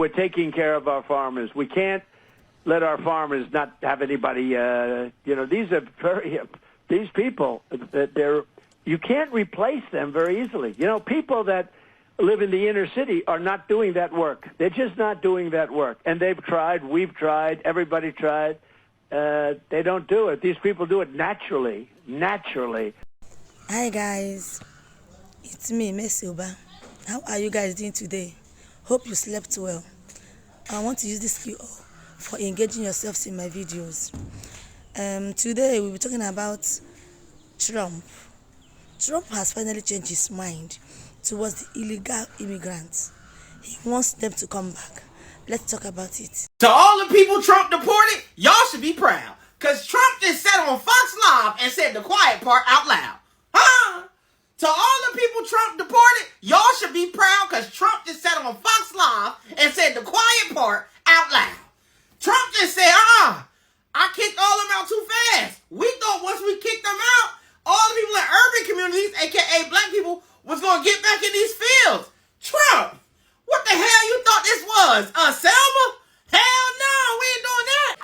we're taking care of our farmers. We can't let our farmers not have anybody. These people, you can't replace them very easily. People that live in the inner city are not doing that work. They're just not doing that work. And they've tried, we've tried, everybody tried. They don't do it. These people do it naturally. Hi guys, it's me, Mesilba. How are you guys doing today? Hope you slept well. I want to use this skill for engaging yourselves in my videos. Today we'll be talking about Trump. Trump has finally changed his mind towards the illegal immigrants. He wants them to come back. Let's talk about it. To all the people Trump deported, y'all should be proud. Because Trump just sat on Fox Live and said the quiet part out loud. To all the people Trump deported, y'all should be proud because Trump just sat on Fox Live and said the quiet part out loud. Trump just said, I kicked all of them out too fast. We thought once we kicked them out, all the people in urban communities, aka black people, was going to get back in these fields. Trump, what the hell you thought this was? Selma? Hell no, we ain't doing that.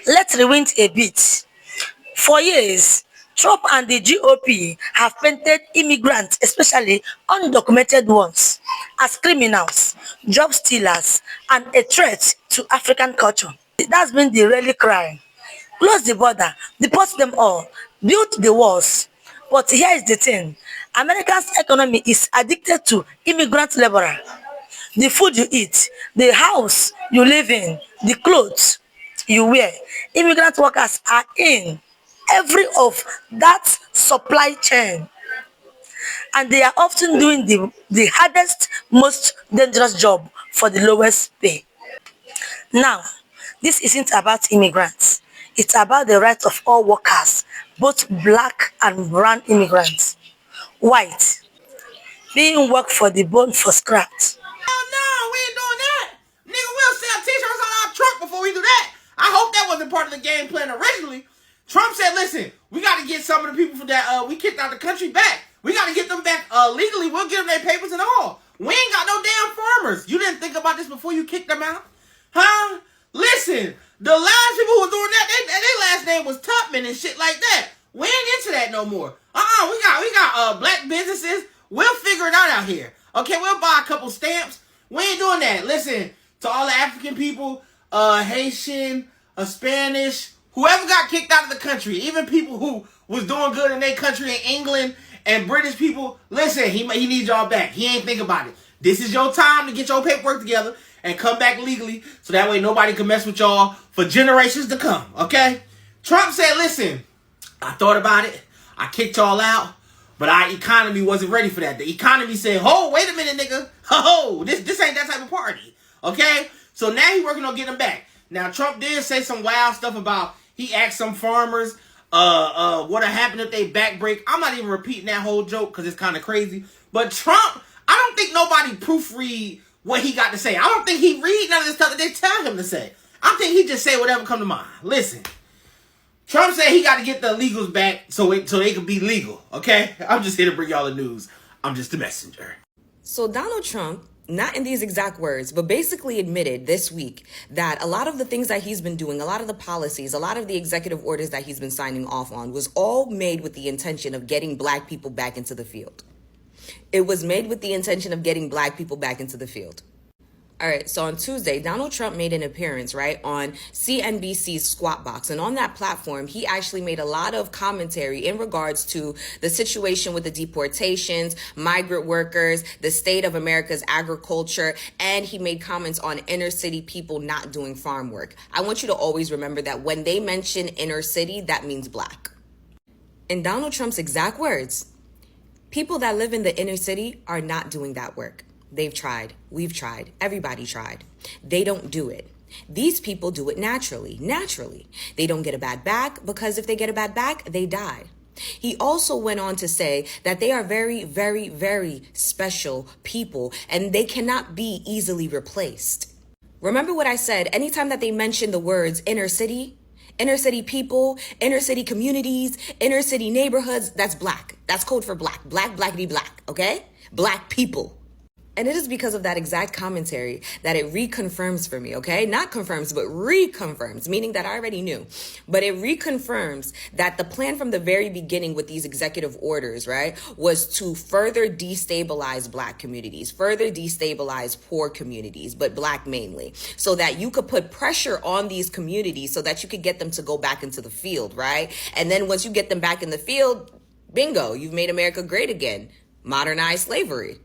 Let's rewind a bit. For years, Trump and the GOP have painted immigrants, especially undocumented ones, as criminals, job stealers, and a threat to African culture. That's been the rally cry. Close the border, deport them all, build the walls. But here is the thing. America's economy is addicted to immigrant labor. The food you eat, the house you live in, the clothes you wear. Immigrant workers are in every of that supply chain. And they are often doing the hardest, most dangerous job for the lowest pay. Now, this isn't about immigrants. It's about the rights of all workers, both black and brown immigrants. White, being worked for the bone for scraps. Hell no, we ain't doing that. Nigga, we'll sell t-shirts on our truck before we do that. I hope that wasn't part of the game plan originally. Trump said, listen, we got to get some of the people that we kicked out of the country back. We got to get them back legally. We'll give them their papers and all. We ain't got no damn farmers. You didn't think about this before you kicked them out? Huh? Listen, the last people who were doing that, their last name was Tubman and shit like that. We ain't into that no more. We got black businesses. We'll figure it out here. Okay, we'll buy a couple stamps. We ain't doing that. Listen, to all the African people, Haitian, Spanish, whoever got kicked out of the country, even people who was doing good in their country in England and British people, listen, he needs y'all back. He ain't think about it. This is your time to get your paperwork together and come back legally so that way nobody can mess with y'all for generations to come, okay? Trump said, listen, I thought about it. I kicked y'all out, but our economy wasn't ready for that. The economy said, oh, wait a minute, nigga. Oh, this ain't that type of party, okay? So now he's working on getting them back. Now, Trump did say some wild stuff about, he asked some farmers what happened if they back break. I'm not even repeating that whole joke because it's kind of crazy. But Trump, I don't think nobody proofread what he got to say. I don't think he read none of the stuff that they tell him to say. I think he just say whatever come to mind. Listen, Trump said he got to get the illegals back so they can be legal, okay? I'm just here to bring y'all the news. I'm just a messenger. So Donald Trump, not in these exact words, but basically admitted this week that a lot of the things that he's been doing, a lot of the policies, a lot of the executive orders that he's been signing off on was all made with the intention of getting black people back into the field. It was made with the intention of getting black people back into the field. All right, so on Tuesday, Donald Trump made an appearance, right, on CNBC's Squawk Box. And on that platform, he actually made a lot of commentary in regards to the situation with the deportations, migrant workers, the state of America's agriculture, and he made comments on inner city people not doing farm work. I want you to always remember that when they mention inner city, that means black. In Donald Trump's exact words, people that live in the inner city are not doing that work. They've tried. We've tried. Everybody tried. They don't do it. These people do it naturally. They don't get a bad back because if they get a bad back, they die. He also went on to say that they are very, very, very special people and they cannot be easily replaced. Remember what I said, anytime that they mention the words inner city people, inner city communities, inner city neighborhoods, that's black. That's code for black. Black, blackity black, okay? Black people. And it is because of that exact commentary that it reconfirms for me, okay? Not confirms, but reconfirms, meaning that I already knew. But it reconfirms that the plan from the very beginning with these executive orders, right, was to further destabilize Black communities, further destabilize poor communities, but Black mainly, so that you could put pressure on these communities so that you could get them to go back into the field, right? And then once you get them back in the field, bingo, you've made America great again. Modernize slavery.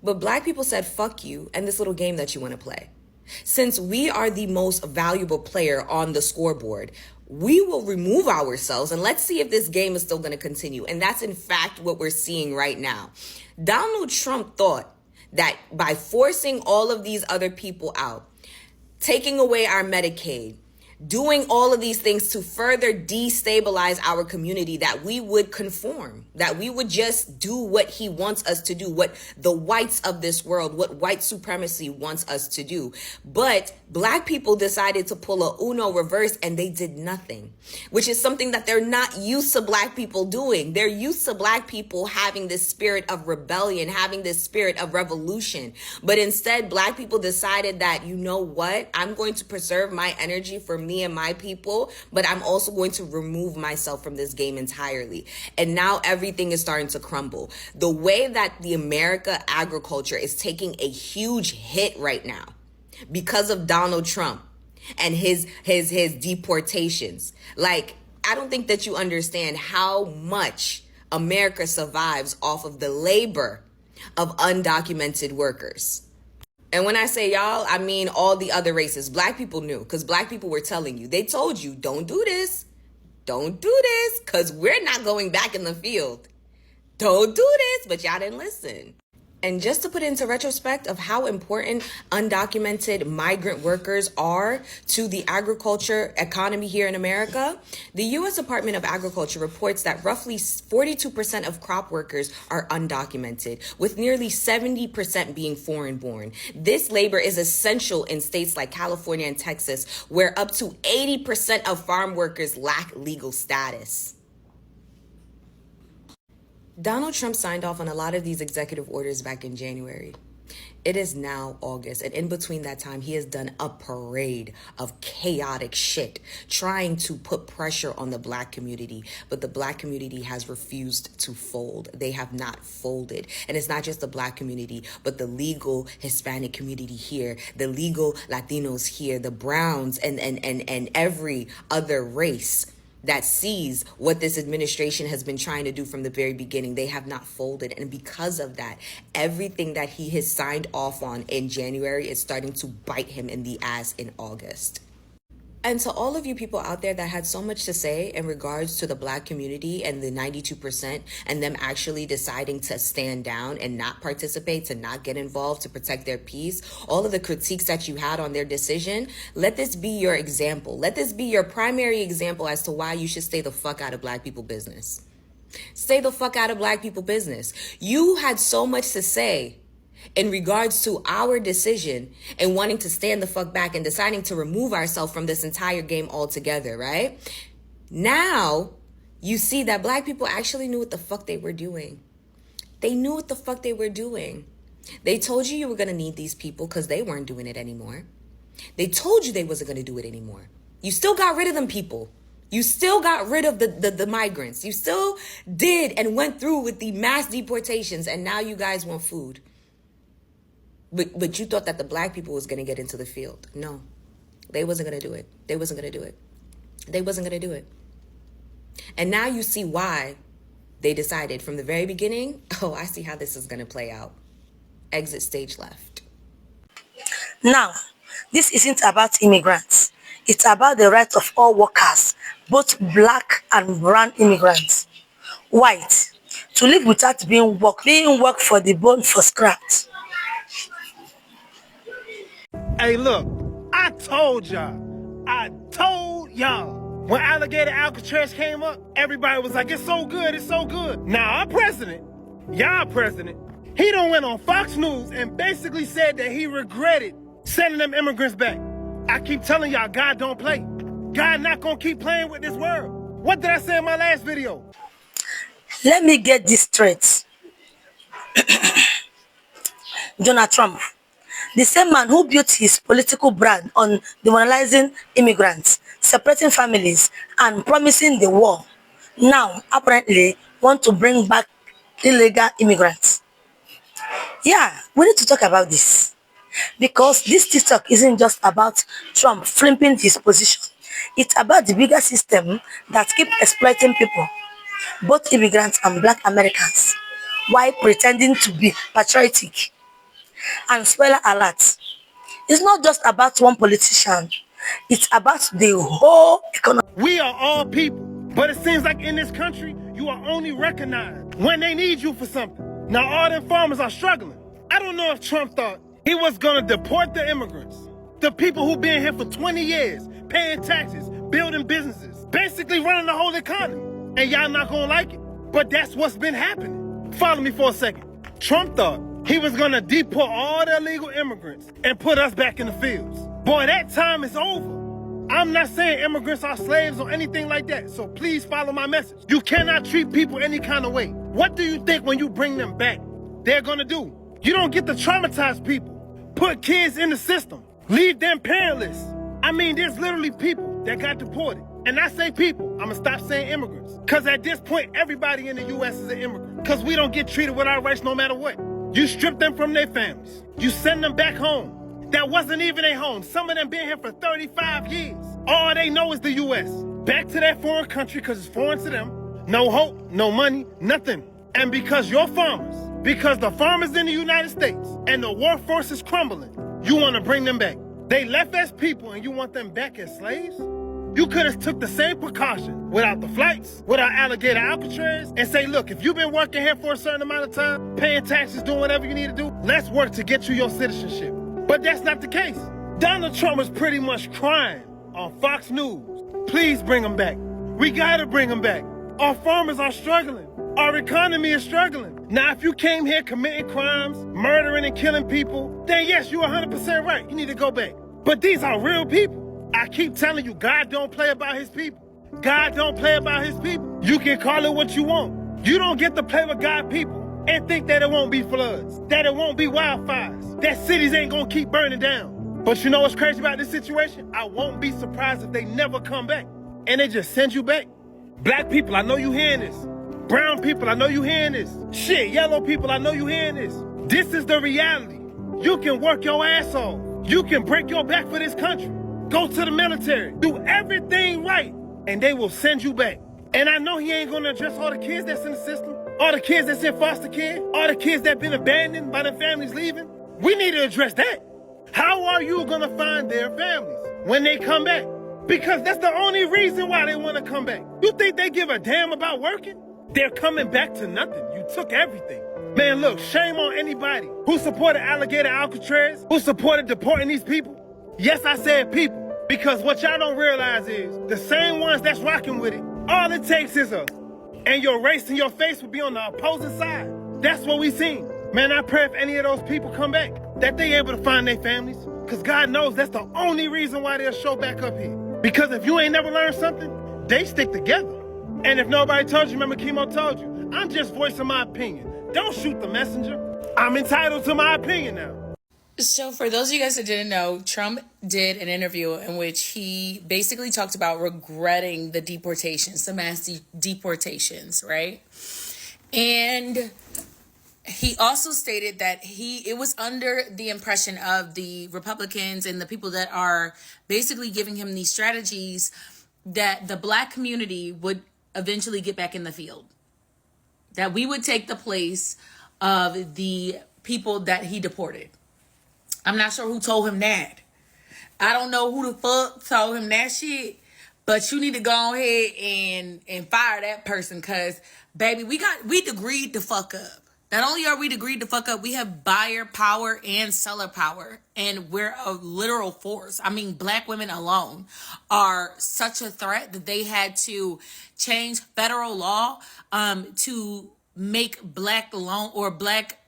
But Black people said, fuck you and this little game that you want to play. Since we are the most valuable player on the scoreboard, we will remove ourselves and let's see if this game is still going to continue. And that's in fact what we're seeing right now. Donald Trump thought that by forcing all of these other people out, taking away our Medicaid, doing all of these things to further destabilize our community, that we would conform, that we would just do what he wants us to do, what the whites of this world, what white supremacy wants us to do. But Black people decided to pull a Uno reverse and they did nothing, which is something that they're not used to Black people doing. They're used to Black people having this spirit of rebellion, having this spirit of revolution. But instead, Black people decided that, you know what, I'm going to preserve my energy for me and my people, but I'm also going to remove myself from this game entirely. And now everything is starting to crumble. The way that the America agriculture is taking a huge hit right now because of Donald Trump and his deportations. Like, I don't think that you understand how much America survives off of the labor of undocumented workers. And when I say y'all, I mean all the other races. Black people knew, because Black people were telling you. They told you, don't do this. Don't do this, because we're not going back in the field. Don't do this, but y'all didn't listen. And just to put into retrospect of how important undocumented migrant workers are to the agriculture economy here in America, the U.S. Department of Agriculture reports that roughly 42% of crop workers are undocumented, with nearly 70% being foreign-born. This labor is essential in states like California and Texas, where up to 80% of farm workers lack legal status. Donald Trump signed off on a lot of these executive orders back in January. It is now August, and in between that time, he has done a parade of chaotic shit, trying to put pressure on the Black community, but the Black community has refused to fold. They have not folded. And it's not just the Black community, but the legal Hispanic community here, the legal Latinos here, the Browns, and every other race that sees what this administration has been trying to do from the very beginning. They have not folded. And because of that, everything that he has signed off on in January is starting to bite him in the ass in August. And to all of you people out there that had so much to say in regards to the Black community and the 92% and them actually deciding to stand down and not participate, to not get involved, to protect their peace, all of the critiques that you had on their decision, let this be your example. Let this be your primary example as to why you should stay the fuck out of Black people business. Stay the fuck out of Black people business. You had so much to say in regards to our decision and wanting to stand the fuck back and deciding to remove ourselves from this entire game altogether, right? Now, you see that Black people actually knew what the fuck they were doing. They knew what the fuck they were doing. They told you were going to need these people because they weren't doing it anymore. They told you they wasn't going to do it anymore. You still got rid of them people. You still got rid of the migrants. You still did and went through with the mass deportations, and now you guys want food. But you thought that the Black people was going to get into the field. No, they wasn't going to do it. They wasn't going to do it. They wasn't going to do it. And now you see why they decided from the very beginning, oh, I see how this is going to play out. Exit stage left. Now, this isn't about immigrants. It's about the rights of all workers, both Black and brown immigrants. White, to live without being worked for the bone for scraps. Hey, look, I told y'all. When Alligator Alcatraz came up, everybody was like, it's so good, it's so good. Now our president, y'all president, he done went on Fox News and basically said that he regretted sending them immigrants back. I keep telling y'all, God don't play. God not gonna keep playing with this world. What did I say in my last video? Let me get this straight. Donald Trump, the same man who built his political brand on demonizing immigrants, separating families, and promising the war, now apparently want to bring back illegal immigrants. Yeah, we need to talk about this because this TikTok isn't just about Trump flipping his position. It's about the bigger system that keeps exploiting people, both immigrants and black Americans, while pretending to be patriotic. And spoiler alert, it's not just about one politician, it's about the whole economy. We are all people, but it seems like in this country, you are only recognized when they need you for something. Now all them farmers are struggling. I don't know if Trump thought he was gonna deport the immigrants, the people who've been here for 20 years, paying taxes, building businesses, basically running the whole economy. And y'all not gonna like it, but that's what's been happening. Follow me for a second. Trump thought he was gonna deport all the illegal immigrants and put us back in the fields. Boy, that time is over. I'm not saying immigrants are slaves or anything like that, so please follow my message. You cannot treat people any kind of way. What do you think when you bring them back they're gonna do? You don't get to traumatize people, put kids in the system, leave them parentless. I mean, there's literally people that got deported. And I say people, I'm gonna stop saying immigrants. Cause at this point, everybody in the US is an immigrant. Cause we don't get treated with our rights no matter what. You strip them from their families. You send them back home. That wasn't even their home. Some of them been here for 35 years. All they know is the US. Back to that foreign country because it's foreign to them. No hope, no money, nothing. And because your farmers, because the farmers in the United States and the workforce is crumbling, you want to bring them back. They left as people and you want them back as slaves? You could have took the same precaution without the flights, without alligator Alcatraz, and say, look, if you've been working here for a certain amount of time, paying taxes, doing whatever you need to do, let's work to get you your citizenship. But that's not the case. Donald Trump is pretty much crying on Fox News. Please bring them back. We gotta bring them back. Our farmers are struggling. Our economy is struggling. Now, if you came here committing crimes, murdering and killing people, then yes, you're 100% right. You need to go back. But these are real people. I keep telling you, God don't play about his people. God don't play about his people. You can call it what you want. You don't get to play with God's people and think that it won't be floods, that it won't be wildfires, that cities ain't gonna keep burning down. But you know what's crazy about this situation? I won't be surprised if they never come back and they just send you back. Black people, I know you hearing this. Brown people, I know you hearing this. Shit, yellow people, I know you hearing this. This is the reality. You can work your ass off. You can break your back for this country. Go to the military. Do everything right. And they will send you back. And I know he ain't gonna address all the kids that's in the system. All the kids that's in foster care. All the kids that been abandoned by their families leaving. We need to address that. How are you gonna find their families when they come back? Because that's the only reason why they wanna come back. You think they give a damn about working? They're coming back to nothing. You took everything. Man, look, shame on anybody who supported alligator Alcatraz, who supported deporting these people. Yes, I said people, because what y'all don't realize is the same ones that's rocking with it, all it takes is us. And your race and your face will be on the opposing side. That's what we seen. Man, I pray if any of those people come back, that they able to find their families. Because God knows that's the only reason why they'll show back up here. Because if you ain't never learned something, they stick together. And if nobody told you, remember Chemo told you, I'm just voicing my opinion. Don't shoot the messenger. I'm entitled to my opinion now. So for those of you guys that didn't know, Trump did an interview in which he basically talked about regretting the deportations, the mass deportations, right? And he also stated that it was under the impression of the Republicans and the people that are basically giving him these strategies that the black community would eventually get back in the field. That we would take the place of the people that he deported. I'm not sure who told him that. I don't know who the fuck told him that shit. But you need to go ahead and fire that person. Because, baby, we degreed the fuck up. Not only are we degreed the fuck up, we have buyer power and seller power. And we're a literal force. I mean, black women alone are such a threat that they had to change federal law to make black loan or black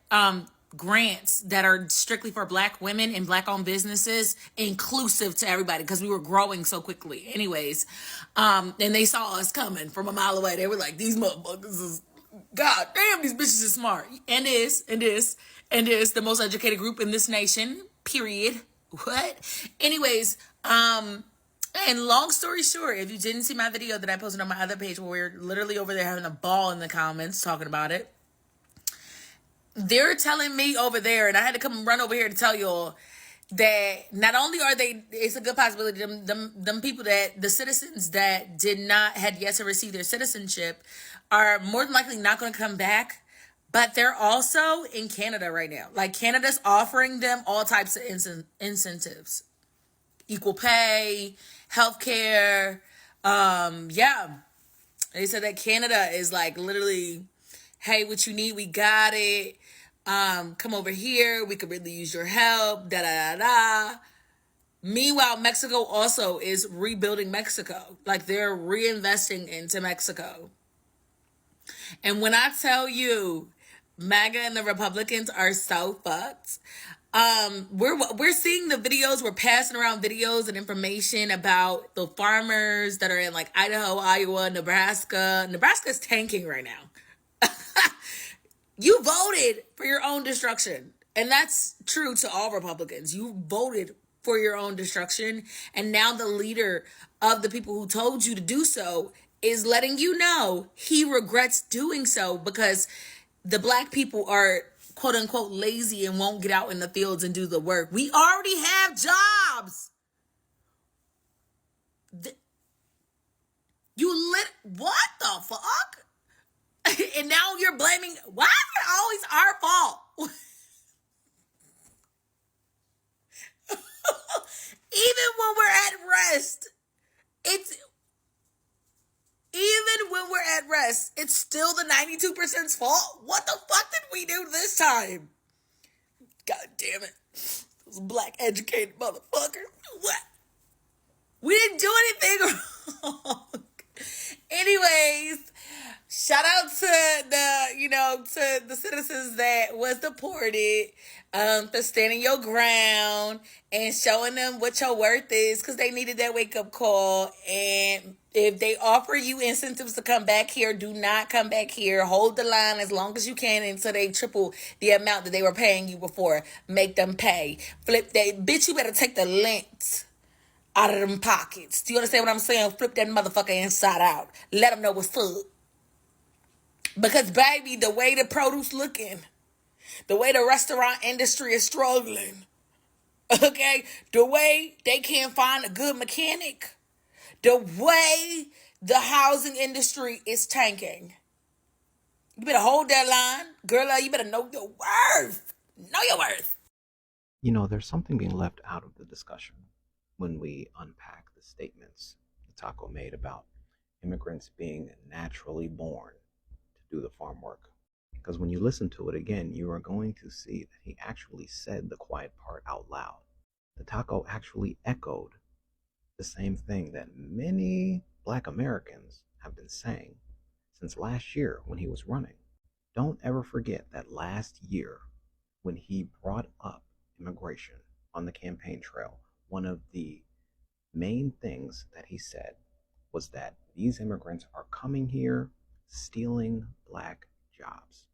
grants that are strictly for black women and black owned businesses inclusive to everybody because we were growing so quickly. Anyways, and they saw us coming from a mile away. They were like, these motherfuckers is, God damn, these bitches are smart. And is. And it's the most educated group in this nation, period. What? Anyways, and long story short, if you didn't see my video that I posted on my other page where we're literally over there having a ball in the comments talking about it, they're telling me over there, and I had to come run over here to tell y'all that not only are they, it's a good possibility, them people that, the citizens that had yet to receive their citizenship are more than likely not going to come back, but they're also in Canada right now. Like, Canada's offering them all types of incentives. Equal pay, healthcare. Yeah. They said that Canada is like literally, hey, what you need, we got it. Come over here. We could really use your help. Da da da da. Meanwhile, Mexico also is rebuilding Mexico. Like, they're reinvesting into Mexico. And when I tell you, MAGA and the Republicans are so fucked. We're seeing the videos. We're passing around videos and information about the farmers that are in like Idaho, Iowa, Nebraska. Nebraska's tanking right now. You voted for your own destruction. And that's true to all Republicans. You voted for your own destruction. And now the leader of the people who told you to do so is letting you know he regrets doing so because the black people are quote unquote lazy and won't get out in the fields and do the work. We already have jobs. What the fuck? And now you're blaming, why is it always our fault? Even when we're at rest, it's still the 92%'s fault. What the fuck did we do this time? God damn it. Those black educated motherfuckers. What? We didn't do anything wrong. Anyways, shout out to the citizens that was deported, for standing your ground and showing them what your worth is, because they needed that wake-up call. And if they offer you incentives to come back here, do not come back here. Hold the line as long as you can until they triple the amount that they were paying you before. Make them pay. Flip that. Bitch, you better take the lint out of them pockets. Do you understand what I'm saying? Flip that motherfucker inside out. Let them know what's up. Because, baby, the way the produce looking, the way the restaurant industry is struggling, okay, the way they can't find a good mechanic, the way the housing industry is tanking. You better hold that line. Girl, you better know your worth. Know your worth. You know, there's something being left out of the discussion when we unpack the statements that Taco made about immigrants being naturally born to do the farm work. Because when you listen to it again, you are going to see that he actually said the quiet part out loud. The Taco actually echoed the same thing that many Black Americans have been saying since last year when he was running. Don't ever forget that last year when he brought up immigration on the campaign trail, one of the main things that he said was that these immigrants are coming here stealing Black jobs.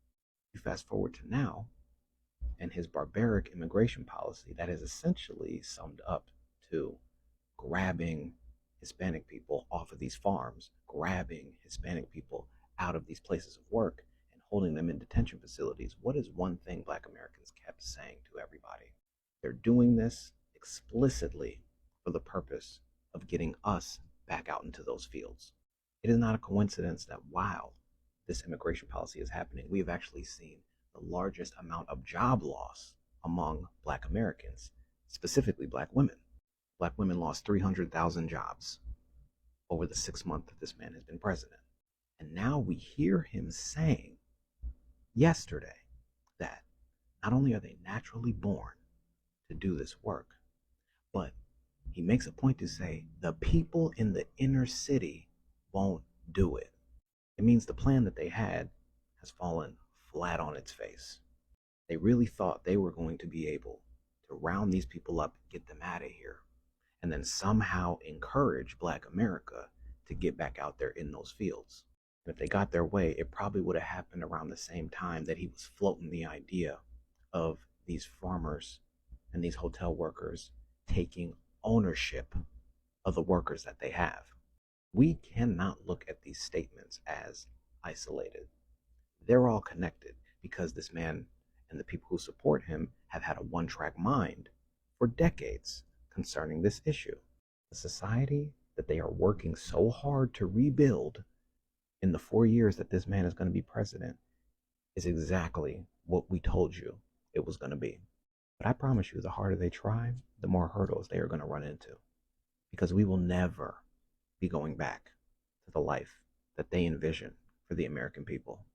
You fast forward to now, and his barbaric immigration policy that is essentially summed up to grabbing Hispanic people off of these farms, grabbing Hispanic people out of these places of work, and holding them in detention facilities. What is one thing Black Americans kept saying to everybody? They're doing this explicitly for the purpose of getting us back out into those fields. It is not a coincidence that while this immigration policy is happening, we have actually seen the largest amount of job loss among Black Americans, specifically Black women. Black women lost 300,000 jobs over the 6 months that this man has been president. And now we hear him saying yesterday that not only are they naturally born to do this work, but he makes a point to say the people in the inner city won't do it. It means the plan that they had has fallen flat on its face. They really thought they were going to be able to round these people up, get them out of here, and then somehow encourage Black America to get back out there in those fields. And if they got their way, it probably would have happened around the same time that he was floating the idea of these farmers and these hotel workers taking ownership of the workers that they have. We cannot look at these statements as isolated. They're all connected because this man and the people who support him have had a one-track mind for decades concerning this issue. The society that they are working so hard to rebuild in the 4 years that this man is going to be president is exactly what we told you it was going to be. But I promise you, the harder they try, the more hurdles they are going to run into, because we will never be going back to the life that they envision for the American people.